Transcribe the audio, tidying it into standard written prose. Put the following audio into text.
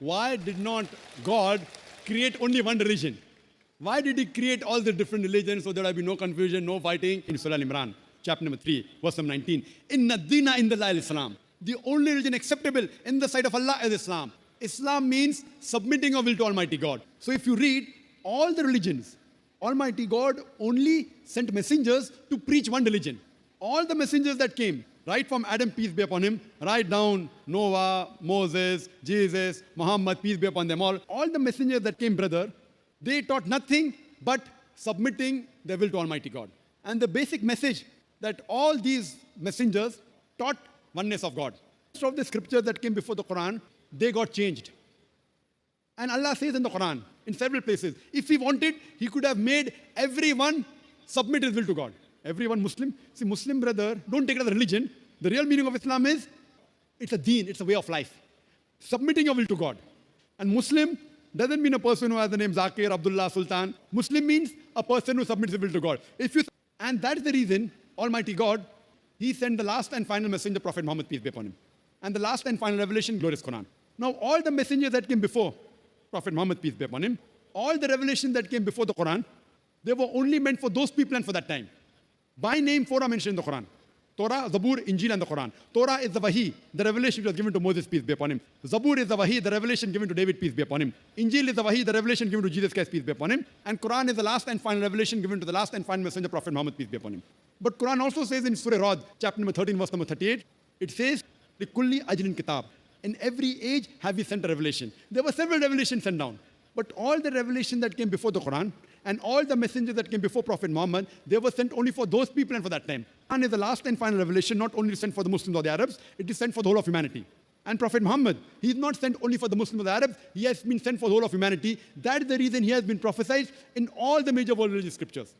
why did not God create only one religion? Why did he create all the different religions so there will be no confusion, no fighting? In Surah Al-Imran, chapter number 3, verse number 19. Inna dina inda Islam. The only religion acceptable in the sight of Allah is Islam. Islam means submitting your will to Almighty God. So if you read all the religions, Almighty God only sent messengers to preach one religion. All the messengers that came, right from Adam, peace be upon him, right down Noah, Moses, Jesus, Muhammad, peace be upon them all the messengers that came, brother, they taught nothing but submitting their will to Almighty God. And the basic message that all these messengers taught oneness of God. Most of the scriptures that came before the Quran, they got changed. And Allah says in the Quran, in several places, if He wanted, He could have made everyone submit his will to God. Everyone Muslim. See, Muslim brother, don't take it as a religion. The real meaning of Islam is, it's a deen, it's a way of life. Submitting your will to God. And Muslim doesn't mean a person who has the name Zakir, Abdullah, Sultan. Muslim means a person who submits his will to God. And that's the reason Almighty God, He sent the last and final messenger, Prophet Muhammad, peace be upon him. And the last and final revelation, glorious Quran. Now, all the messengers that came before Prophet Muhammad, peace be upon him, all the revelation that came before the Quran, they were only meant for those people and for that time. By name, 4 are mentioned in the Quran. Torah, Zabur, Injil, and the Quran. Torah is the Wahi, the revelation which was given to Moses, peace be upon him. Zabur is the Wahi, the revelation given to David, peace be upon him. Injil is the Wahi, the revelation given to Jesus Christ, peace be upon him. And Quran is the last and final revelation given to the last and final messenger, Prophet Muhammad, peace be upon him. But Quran also says in Surah Rad, chapter number 13, verse number 38, it says, لِكُلِّ أَجْلٍ kitab. In every age have we sent a revelation. There were several revelations sent down. But all the revelation that came before the Quran and all the messengers that came before Prophet Muhammad, they were sent only for those people and for that time. Quran is the last and final revelation, not only sent for the Muslims or the Arabs, it is sent for the whole of humanity. And Prophet Muhammad, he is not sent only for the Muslims or the Arabs, he has been sent for the whole of humanity. That is the reason he has been prophesied in all the major world religious scriptures.